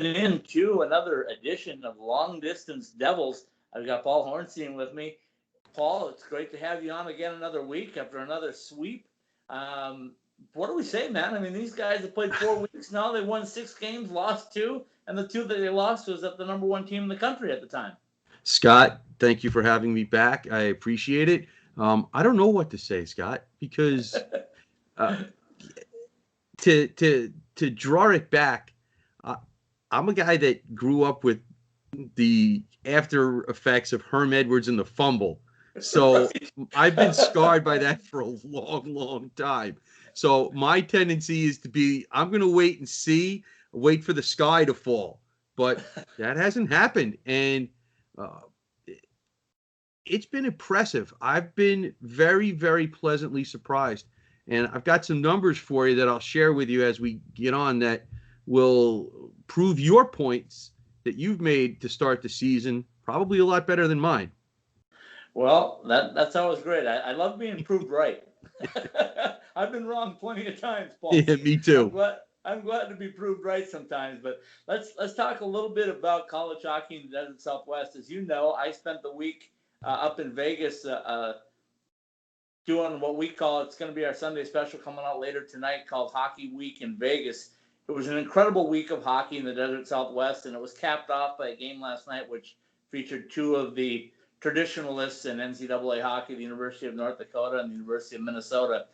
into another edition of Long Distance Devils. I've got Paul Hornstein with me. Paul, it's great to have you on again another week after another sweep. What do we say, man? I mean, these guys have played 4 weeks now. They won 6 games, lost 2, and the 2 that they lost was at the number 1 team in the country at the time. Scott, thank you for having me back. I appreciate it. I don't know what to say, Scott, because to draw it back, I'm a guy that grew up with the after effects of Herm Edwards and the fumble. So right. I've been scarred by that for a long, long time. So my tendency is to be, I'm going to wait and see, wait for the sky to fall. But that hasn't happened. And it's been impressive. I've been very, very pleasantly surprised. And I've got some numbers for you that I'll share with you as we get on that will prove your points that you've made to start the season probably a lot better than mine. Well, that's always great. I love being proved right. I've been wrong plenty of times, Paul. Yeah, me too. I'm glad to be proved right sometimes. But let's talk a little bit about college hockey in the Desert Southwest. As you know, I spent the week up in Vegas doing what we call, it's going to be our Sunday special coming out later tonight, called Hockey Week in Vegas. It was an incredible week of hockey in the Desert Southwest, and it was capped off by a game last night which featured 2 of the traditionalists in NCAA hockey, the University of North Dakota and the University of Minnesota.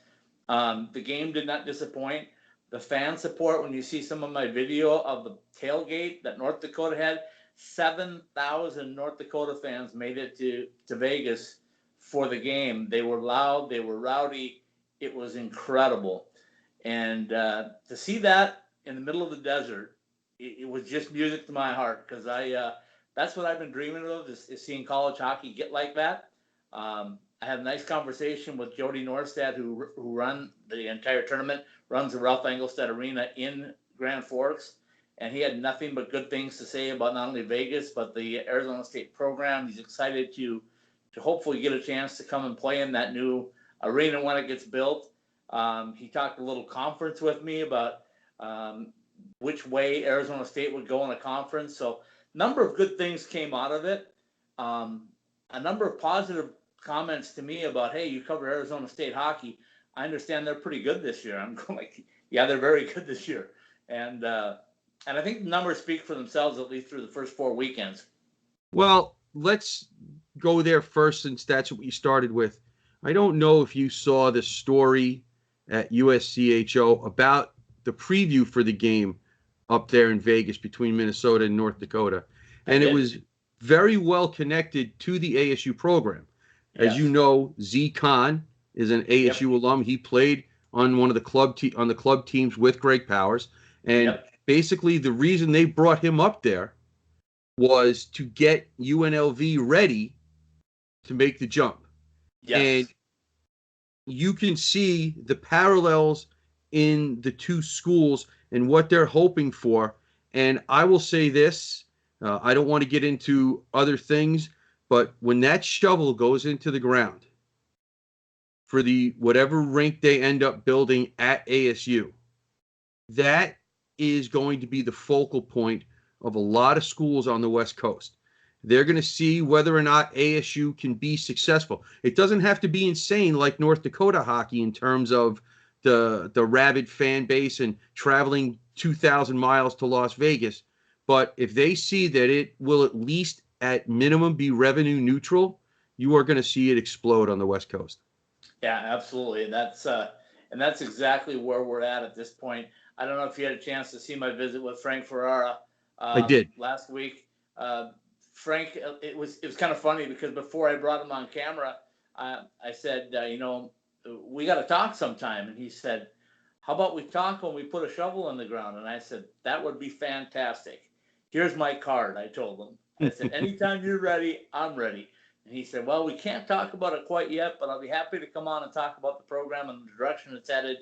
The game did not disappoint. The fan support, when you see some of my video of the tailgate that North Dakota had, 7,000 North Dakota fans made it to Vegas for the game. They were loud, they were rowdy. It was incredible. And to see that in the middle of the desert, it was just music to my heart, because that's what I've been dreaming of, is seeing college hockey get like that. I had a nice conversation with Jody Norstad, who run the entire tournament, runs the Ralph Engelstad Arena in Grand Forks, and he had nothing but good things to say about not only Vegas, but the Arizona State program. He's excited to hopefully get a chance to come and play in that new arena when it gets built. He talked a little conference with me about which way Arizona State would go in a conference. So a number of good things came out of it. A number of positive comments to me about, hey, you cover Arizona State hockey. I understand they're pretty good this year. I'm going like, yeah, they're very good this year. And I think the numbers speak for themselves, at least through the first 4 weekends. Well, let's go there first, since that's what you started with. I don't know if you saw the story at USCHO about the preview for the game up there in Vegas between Minnesota and North Dakota. And it was very well connected to the ASU program. As you know, Z Khan is an ASU alum. He played on one of the club teams with Greg Powers. And basically the reason they brought him up there was to get UNLV ready to make the jump. Yes. And you can see the parallels in the 2 schools and what they're hoping for. And I will say this, I don't want to get into other things, but when that shovel goes into the ground for the whatever rink they end up building at ASU, that is going to be the focal point of a lot of schools on the West Coast. They're going to see whether or not ASU can be successful. It doesn't have to be insane like North Dakota hockey in terms of the rabid fan base and traveling 2,000 miles to Las Vegas. But if they see that it will at least at minimum be revenue neutral, you are going to see it explode on the West Coast. Yeah, absolutely. And that's exactly where we're at this point. I don't know if you had a chance to see my visit with Frank Ferrara I did last week. Frank, it was kind of funny because before I brought him on camera, I said, we got to talk sometime. And he said, how about we talk when we put a shovel in the ground? And I said, that would be fantastic. Here's my card, I told him. I said, anytime you're ready, I'm ready. And he said, well, we can't talk about it quite yet, but I'll be happy to come on and talk about the program and the direction it's headed.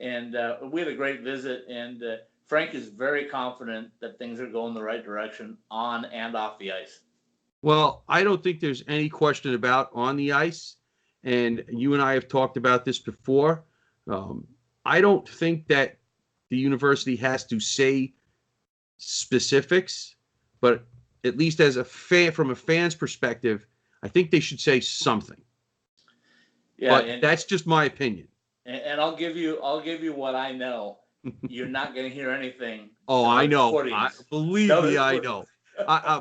And we had a great visit. And Frank is very confident that things are going the right direction on and off the ice. Well, I don't think there's any question about on the ice. And you and I have talked about this before. I don't think that the university has to say specifics, but at least as a fan, from a fan's perspective, I think they should say something. Yeah, But that's just my opinion. And I'll give you what I know. You're not going to hear anything. Oh, I know. Believe me, I know.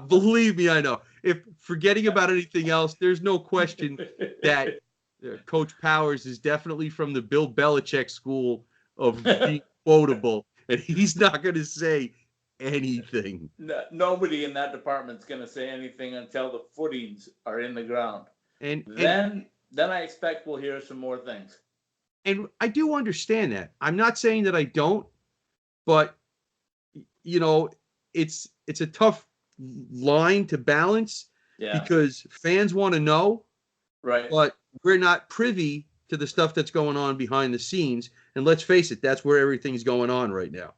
Believe me, I know. If forgetting about anything else, there's no question that Coach Powers is definitely from the Bill Belichick school of being quotable, and he's not going to say anything. No, nobody in that department's going to say anything until the footings are in the ground. And then I expect we'll hear some more things. And I do understand that. I'm not saying that I don't, but you know, it's a tough line to balance because fans want to know, right? But we're not privy to the stuff that's going on behind the scenes. And let's face it, that's where everything's going on right now.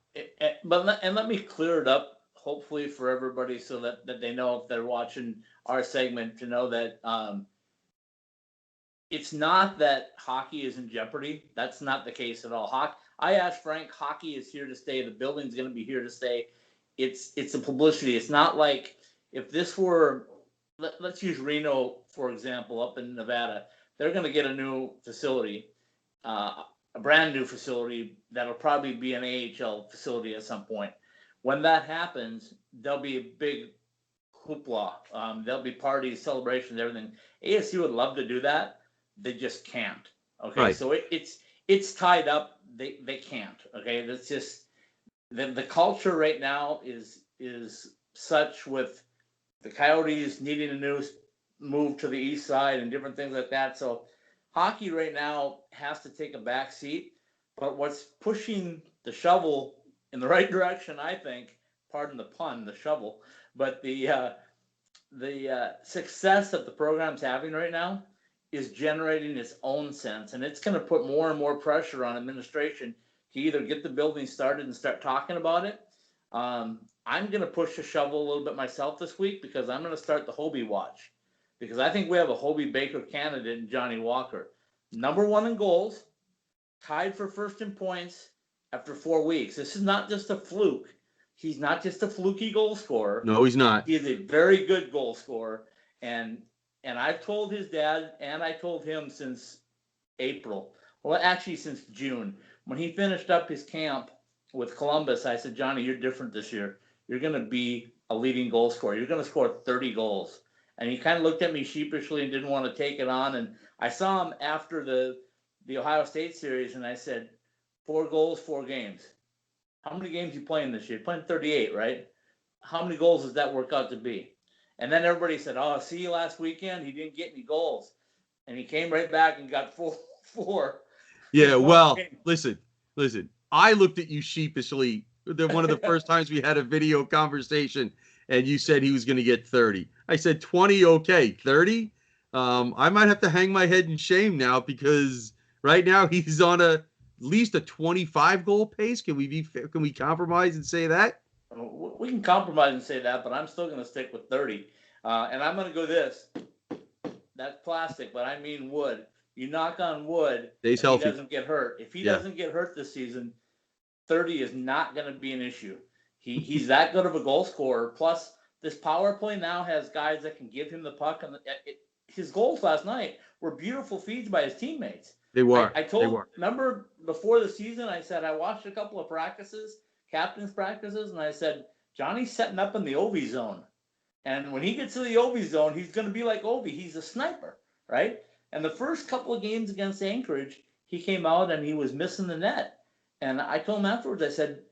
But let me clear it up, hopefully for everybody, so that they know if they're watching our segment to know that it's not that hockey is in jeopardy. That's not the case at all. I asked Frank, hockey is here to stay. The building's going to be here to stay. It's a publicity. It's not like if this were, let's use Reno, for example, up in Nevada. They're going to get a new facility, a brand new facility that'll probably be an AHL facility at some point. When that happens, there'll be a big hoopla. There'll be parties, celebrations, everything. ASU would love to do that. They just can't. Okay, right. So it's tied up. They can't. Okay, that's just the culture right now is such with the Coyotes needing a new move to the east side and different things like that. So hockey right now has to take a back seat. But what's pushing the shovel in the right direction, I think, pardon the pun, the shovel, but the success that the program's having right now is generating its own sense, and it's going to put more and more pressure on administration to either get the building started and start talking about it. I'm going to push the shovel a little bit myself this week because I'm going to start the Hobie watch because I think we have a Hobie Baker candidate in Johnny Walker. Number 1 in goals, tied for first in points after 4 weeks. This is not just a fluke. He's not just a fluky goal scorer. No, he's not. He's a very good goal scorer, and I've told his dad, and I told him since April. Well, actually, since June. When he finished up his camp with Columbus, I said, Johnny, you're different this year. You're going to be a leading goal scorer. You're going to score 30 goals. And he kind of looked at me sheepishly and didn't want to take it on. And I saw him after the Ohio State series, and I said, 4 goals, 4 games. How many games you playing this year? You're playing 38, right? How many goals does that work out to be? And then everybody said, oh, see you last weekend? He didn't get any goals. And he came right back and got 4. Yeah, well, listen. I looked at you sheepishly. One of the first times we had a video conversation, and you said he was going to get 30. I said 20, okay. 30? I might have to hang my head in shame now because right now he's on at least a 25-goal pace. Can we compromise and say that? We can compromise and say that, but I'm still going to stick with 30. And I'm going to go this. That's plastic, but I mean wood. You knock on wood, he doesn't get hurt. If he doesn't get hurt this season, 30 is not going to be an issue. He's that good of a goal scorer. Plus, this power play now has guys that can give him the puck. And his goals last night were beautiful feeds by his teammates. They were. Remember before the season, I said I watched a couple of practices, captain's practices, and I said, Johnny's setting up in the Ovi zone. And when he gets to the Ovi zone, he's going to be like Ovi. He's a sniper, right? And the first couple of games against Anchorage, he came out and he was missing the net. And I told him afterwards, I said,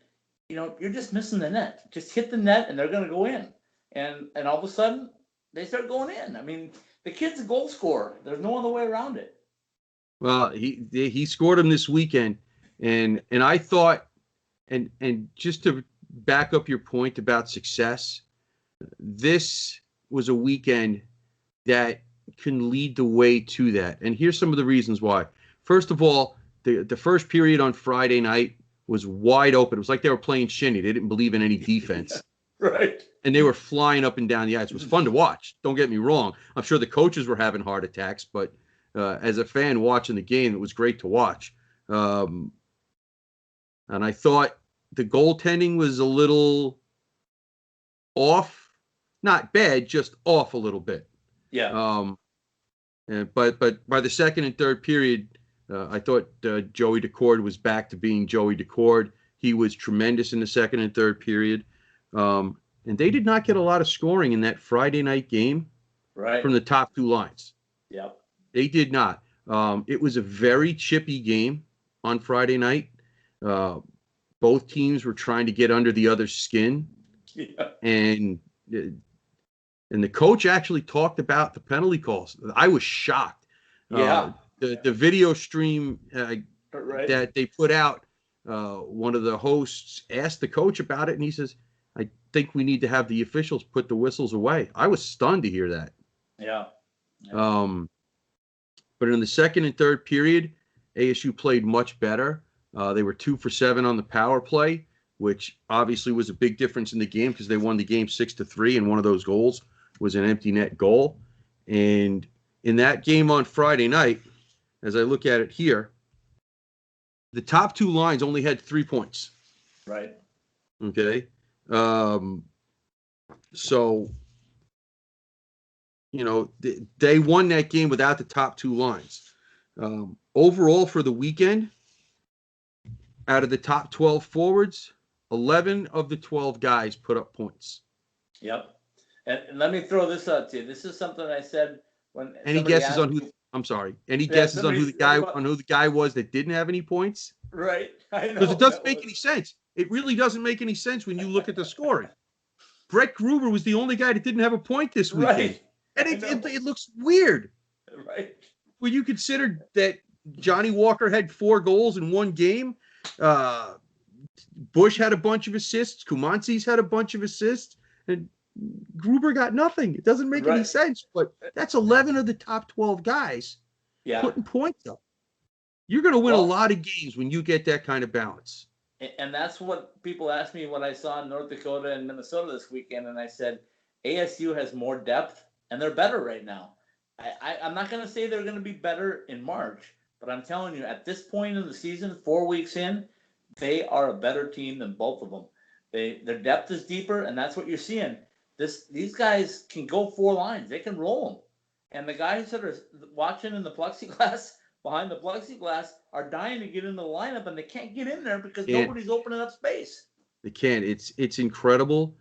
you're just missing the net. Just hit the net and they're going to go in. And all of a sudden, they start going in. I mean, the kid's a goal scorer. There's no other way around it. Well, he scored him this weekend. And I thought, and just to back up your point about success, this was a weekend that can lead the way to that. And here's some of the reasons why. First of all, the first period on Friday night was wide open. It was like they were playing shinny. They didn't believe in any defense. Right. And they were flying up and down the ice. It was fun to watch. Don't get me wrong. I'm sure the coaches were having heart attacks, but as a fan watching the game, it was great to watch. And I thought the goaltending was a little off, not bad, just off a little bit. Yeah. But by the second and third period, I thought Joey Daccord was back to being Joey Daccord. He was tremendous in the second and third period. And they did not get a lot of scoring in that Friday night game from the top two lines. Yep. They did not. It was a very chippy game on Friday night. Both teams were trying to get under the other's skin. Yeah. And the coach actually talked about the penalty calls. I was shocked. Yeah. The video stream that they put out, one of the hosts asked the coach about it, and he says, I think we need to have the officials put the whistles away. I was stunned to hear that. Yeah. But in the second and third period, ASU played much better. They were 2 for 7 on the power play, which obviously was a big difference in the game because they won the game 6-3, and one of those goals was an empty net goal. And in that game on Friday night, as I look at it here, the top two lines only had 3 points. Right. Okay. So, they won that game without the top two lines. Overall for the weekend, out of the top 12 forwards, 11 of the 12 guys put up points. Yep. And let me throw this out to you. This is something I said when. Any guesses on who? I'm sorry. Any guesses on who the guy was that didn't have any points? Right. I know. Because it doesn't make any sense. It really doesn't make any sense when you look at the scoring. Brett Gruber was the only guy that didn't have a point this weekend. Right. And it looks weird. Right. When you consider that Johnny Walker had 4 goals in one game, Bush had a bunch of assists, Kumantzis had a bunch of assists, and Gruber got nothing. It doesn't make any sense, but that's 11 of the top 12 guys putting points up. You're going to win a lot of games when you get that kind of balance. And that's what people asked me what I saw in North Dakota and Minnesota this weekend, and I said ASU has more depth, and they're better right now. I'm not going to say they're going to be better in March, but I'm telling you, at this point in the season, 4 weeks in, they are a better team than both of them. Their depth is deeper, and that's what you're seeing. These guys can go 4 lines. They can roll them. And the guys that are watching in the plexiglass, behind the plexiglass, are dying to get in the lineup, and they can't get in there because nobody's opening up space. They can't. It's incredible.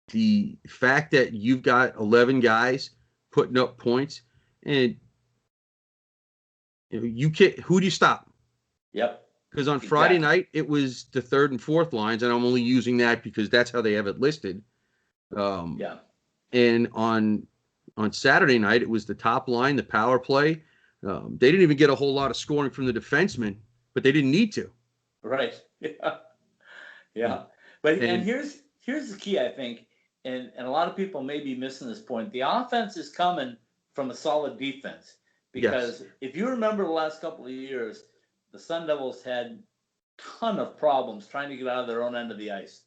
The fact that you've got 11 guys putting up points, and you can't. Who do you stop? Yep. Because on Friday night it was the third and fourth lines, and I'm only using that because that's how they have it listed. And on Saturday night it was the top line, the power play. They didn't even get a whole lot of scoring from the defensemen, but they didn't need to. Right. Yeah. But here's the key, I think, and a lot of people may be missing this point. The offense is coming from a solid defense. Because if you remember the last couple of years, the Sun Devils had a ton of problems trying to get out of their own end of the ice.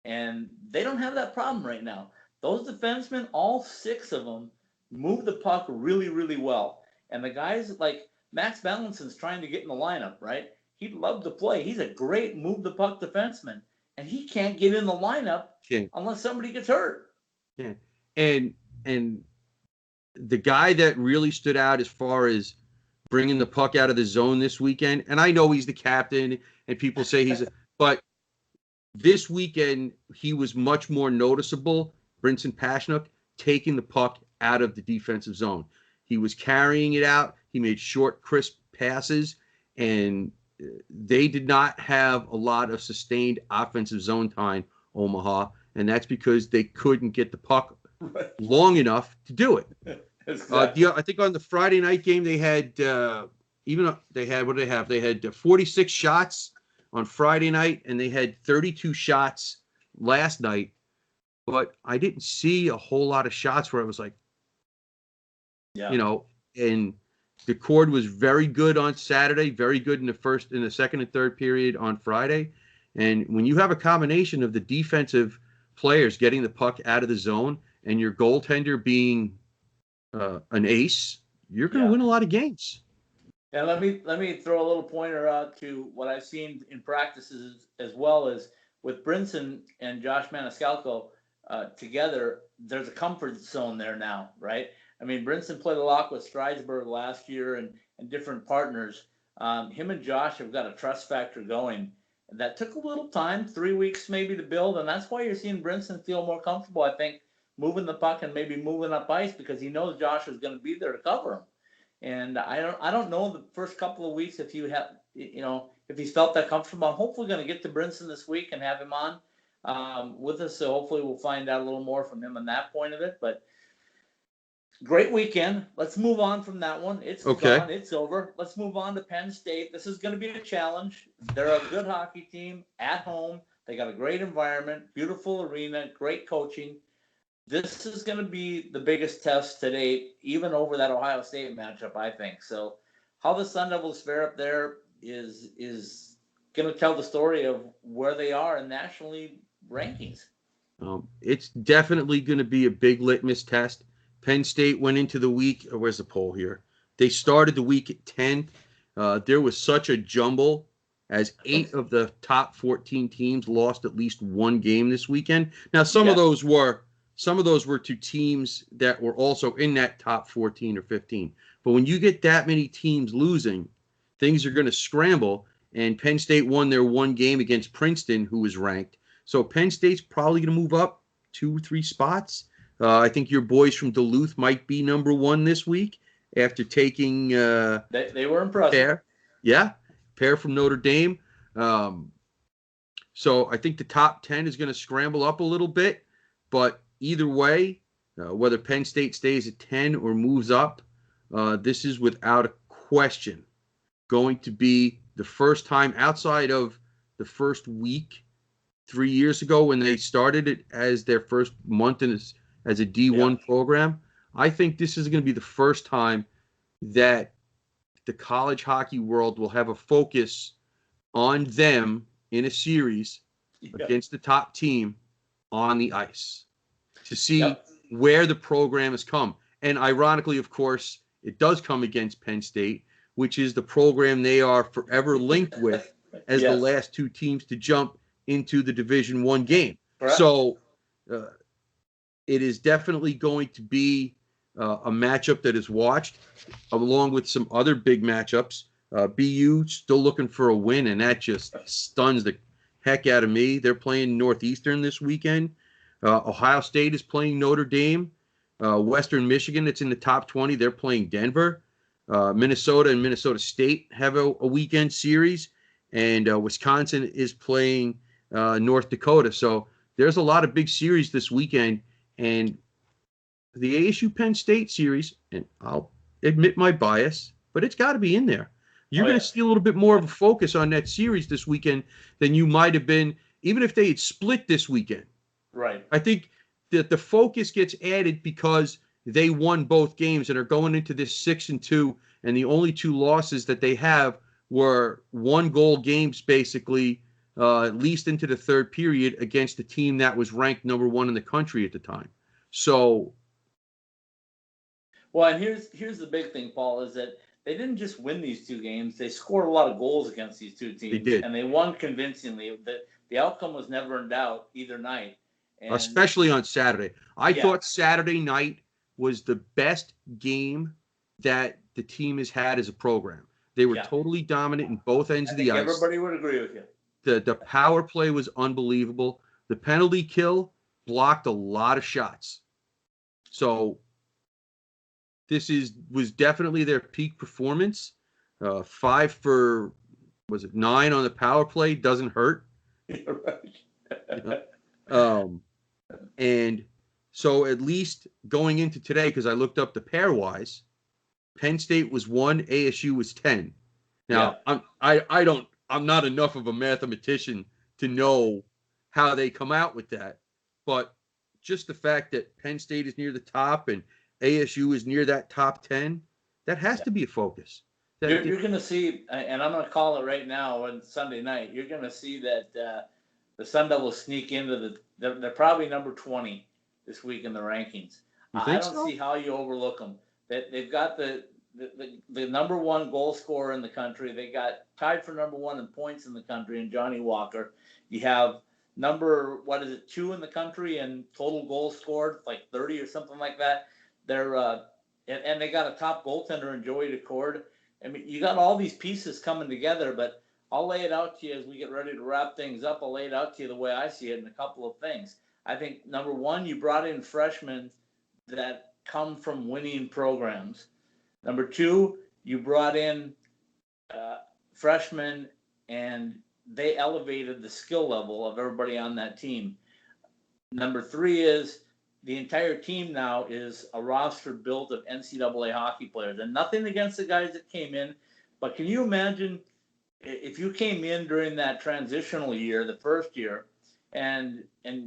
And they don't have that problem right now. Those defensemen, all 6 of them, move the puck really, really well. And the guys like Max Valenson's trying to get in the lineup, right? He'd love to play. He's a great move the puck defenseman. And he can't get in the lineup unless somebody gets hurt. Yeah. And the guy that really stood out as far as bringing the puck out of the zone this weekend, and I know he's the captain, and people say but this weekend he was much more noticeable, Brinson Pasichnuk, taking the puck out of the defensive zone. He was carrying it out. He made short, crisp passes, and they did not have a lot of sustained offensive zone time, Omaha, and that's because they couldn't get the puck long enough to do it. Exactly. I think on the Friday night game they had They had 46 shots on Friday night, and they had 32 shots last night. But I didn't see a whole lot of shots where I was like, and Daccord was very good on Saturday, very good in the second and third period on Friday. And when you have a combination of the defensive players getting the puck out of the zone and your goaltender being an ace, you're going to win a lot of games. And let me throw a little pointer out to what I've seen in practices as well as with Brinson and Josh Maniscalco together, there's a comfort zone there now, right? I mean, Brinson played a lot with Stridesburg last year and different partners. Him and Josh have got a trust factor going. That took a little time, 3 weeks maybe to build, and that's why you're seeing Brinson feel more comfortable, I think, moving the puck and maybe moving up ice because he knows Josh is going to be there to cover him. And I don't know the first couple of weeks if if he's felt that comfortable. I'm hopefully going to get to Brinson this week and have him on with us. So hopefully we'll find out a little more from him on that point of it. But great weekend. Let's move on from that one. It's Okay. gone. It's over. Let's move on to Penn State. This is going to be a challenge. They're a good hockey team at home. They got a great environment, beautiful arena, great coaching. This is going to be the biggest test to date, even over that Ohio State matchup, I think. So how the Sun Devils fare up there is going to tell the story of where they are in nationally rankings. It's definitely going to be a big litmus test. Penn State went into the week. Where's the poll here? They started the week at 10. There was such a jumble as 8 of the top 14 teams lost at least one game this weekend. Now, some of those were to teams that were also in that top 14 or 15. But when you get that many teams losing, things are going to scramble. And Penn State won their one game against Princeton, who was ranked. So Penn State's probably going to move up 2-3 spots. I think your boys from Duluth might be number 1 this week after taking they were impressive. Pair from Notre Dame. So I think the top 10 is going to scramble up a little bit. But either way, whether Penn State stays at 10 or moves up, this is without a question going to be the first time outside of the first week 3 years ago when they started it as their first month as a D1 program. I think this is going to be the first time that the college hockey world will have a focus on them in a series against the top team on the ice to see where the program has come. And ironically, of course, it does come against Penn State, which is the program they are forever linked with as the last 2 teams to jump into the Division I game. Correct. So it is definitely going to be a matchup that is watched, along with some other big matchups. BU still looking for a win, and that just stuns the heck out of me. They're playing Northeastern this weekend. Ohio State is playing Notre Dame. Western Michigan, that's in the top 20, they're playing Denver. Minnesota and Minnesota State have a weekend series, and Wisconsin is playing North Dakota. So there's a lot of big series this weekend, and the ASU Penn State series, and I'll admit my bias, but it's got to be in there. You're going to see a little bit more of a focus on that series this weekend than you might have been, even if they had split this weekend. Right. I think that the focus gets added because they won both games and are going into this 6-2, and the only 2 losses that they have were 1-goal games, basically, at least into the third period against the team that was ranked number 1 in the country at the time. So, well, and here's the big thing, Paul, is that they didn't just win these 2 games; they scored a lot of goals against these 2 teams. They did, and they won convincingly. The outcome was never in doubt either night. And especially on Saturday. I thought Saturday night was the best game that the team has had as a program. They were totally dominant in both ends of the ice. Everybody would agree with you. The power play was unbelievable. The penalty kill blocked a lot of shots. So this was definitely their peak performance. 5 for, 9 on the power play doesn't hurt. And so at least going into today, because I looked up the pairwise, Penn State was 1, ASU was 10. Now I'm not enough of a mathematician to know how they come out with that, but just the fact that Penn State is near the top and ASU is near that top 10, that has to be a focus. You're going to see, and I'm going to call it right now on Sunday night, you're going to see that the Sun Devils sneak into they're probably number 20 this week in the rankings. I don't see how you overlook them. They've got the number 1 goal scorer in the country. They got tied for number 1 in points in the country in Johnny Walker. You have number, what is it, 2 in the country and total goals scored, like 30 or something like that. They're and they got a top goaltender in Joey Decord. I mean, you got all these pieces coming together, but I'll lay it out to you as we get ready to wrap things up. I'll lay it out to you the way I see it in a couple of things. I think number one, you brought in freshmen that come from winning programs. Number two, you brought in freshmen and they elevated the skill level of everybody on that team. Number three is the entire team now is a roster built of NCAA hockey players, and nothing against the guys that came in, but can you imagine if you came in during that transitional year, the first year, and a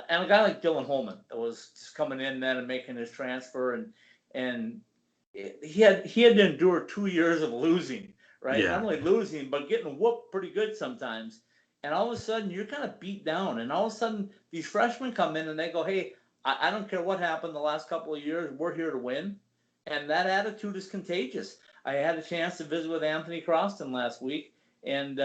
guy like Dylan Holman that was just coming in then and making his transfer, and he had to endure 2 years of losing, right? Yeah. Not only losing, but getting whooped pretty good sometimes. And all of a sudden, you're kind of beat down. And all of a sudden, these freshmen come in and they go, hey, I don't care what happened the last couple of years. We're here to win. And that attitude is contagious. I had a chance to visit with Anthony Croston last week, and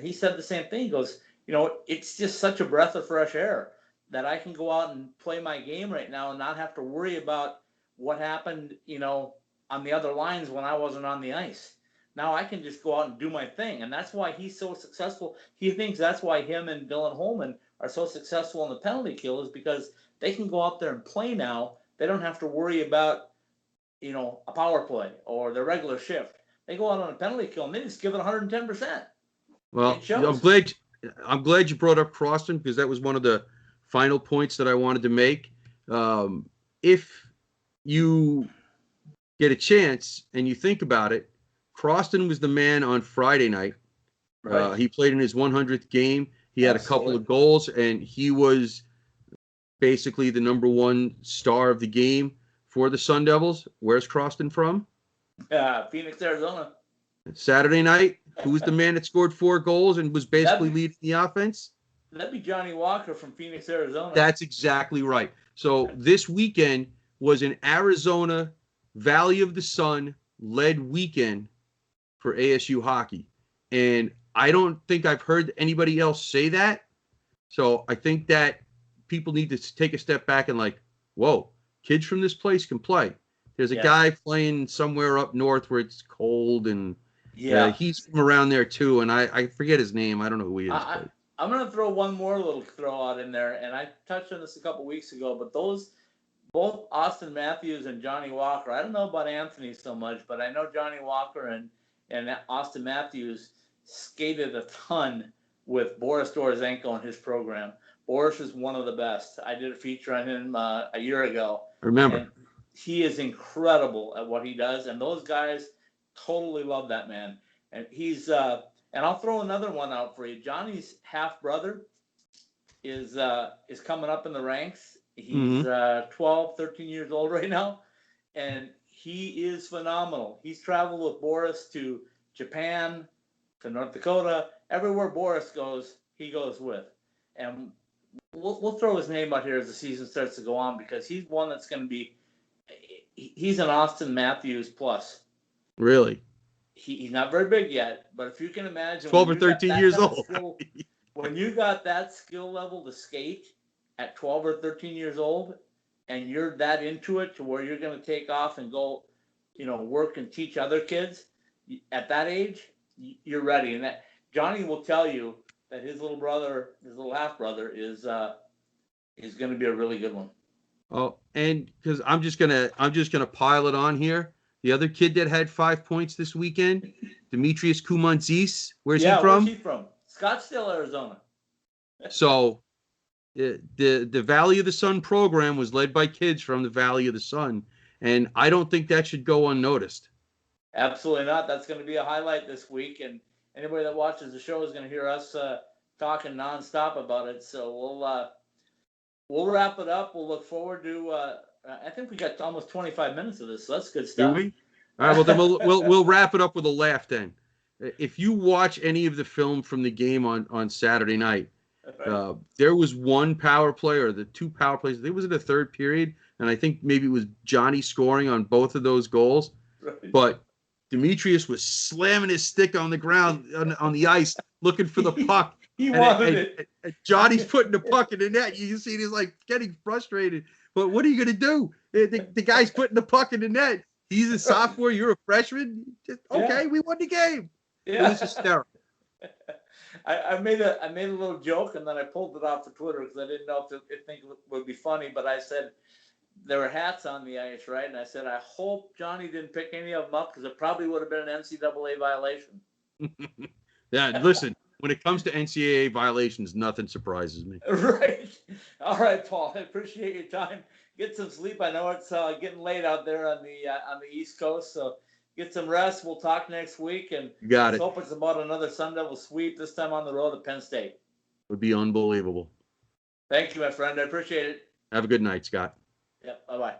he said the same thing. He goes, it's just such a breath of fresh air that I can go out and play my game right now and not have to worry about what happened, on the other lines when I wasn't on the ice. Now I can just go out and do my thing. And that's why he's so successful. He thinks that's why him and Dylan Holman are so successful in the penalty kill, is because they can go out there and play now. They don't have to worry about, a power play or their regular shift. They go out on a penalty kill and they just give it 110%. Well, I'm glad you brought up Croston, because that was one of the final points that I wanted to make. If you get a chance and you think about it, Croston was the man on Friday night. Right. He played in his 100th game. He had a couple of goals, and he was basically the number one star of the game for the Sun Devils. Where's Croston from? Phoenix, Arizona. Saturday night, who was the man that scored 4 goals and was basically leading the offense? That'd be Johnny Walker from Phoenix, Arizona. That's exactly right. So this weekend was an Arizona Valley of the Sun led weekend for ASU hockey. And I don't think I've heard anybody else say that. So I think that people need to take a step back and whoa, kids from this place can play. There's a guy playing somewhere up north where it's cold, and he's from around there too. And I forget his name. I don't know who he is. I'm going to throw one more little throw out in there. And I touched on this a couple weeks ago, but both Austin Matthews and Johnny Walker, I don't know about Anthony so much, but I know Johnny Walker and Austin Matthews skated a ton with Boris Dorozenko and his program. Boris is one of the best. I did a feature on him a year ago. I remember. And he is incredible at what he does, and those guys totally love that man. And he's and I'll throw another one out for you. Johnny's half brother is coming up in the ranks. He's 12, 13 years old right now, and he is phenomenal. He's traveled with Boris to Japan, to North Dakota. Everywhere Boris goes, he goes with. And we'll throw his name out here as the season starts to go on, because he's one that's going to be – he's an Austin Matthews plus. Really? He's not very big yet, but if you can imagine – 12 or 13 years old. When you got that skill level to skate at 12 or 13 years old, and you're that into it to where you're going to take off and go, work and teach other kids at that age, you're ready. And that Johnny will tell you that his little brother, his little half brother, is going to be a really good one. Oh, and because I'm just gonna pile it on here. The other kid that had 5 points this weekend, Demetrius Kumantzis. Where's he from? Where's he from? Scottsdale, Arizona. So the Valley of the Sun program was led by kids from the Valley of the Sun, and I don't think that should go unnoticed. Absolutely not. That's going to be a highlight this week, and anybody that watches the show is going to hear us talking nonstop about it. So we'll wrap it up. We'll look forward to. I think we got almost 25 minutes of this, so that's good stuff. Do we? All right. Well, then we'll wrap it up with a laugh. Then, if you watch any of the film from the game on Saturday night, there was one power play or the 2 power plays. It was in the third period, and I think maybe it was Johnny scoring on both of those goals. Right. But Demetrius was slamming his stick on the ground on the ice, looking for the puck. He wanted it. And Johnny's putting the puck in the net. You see he's like getting frustrated. But what are you going to do? The guy's putting the puck in the net. He's a sophomore. You're a freshman. Okay, we won the game. Yeah. It was hysterical. I made a little joke and then I pulled it off for Twitter because I didn't know if it think it would be funny. But I said there were hats on the ice, right? And I said I hope Johnny didn't pick any of them up because it probably would have been an NCAA violation. Yeah, listen. When it comes to NCAA violations, nothing surprises me. Right. All right, Paul. I appreciate your time. Get some sleep. I know it's getting late out there on the East Coast, so get some rest. We'll talk next week, and You got it. hope it's about another Sun Devil sweep. This time on the road at Penn State. Would be unbelievable. Thank you, my friend. I appreciate it. Have a good night, Scott. Yep. Bye-bye.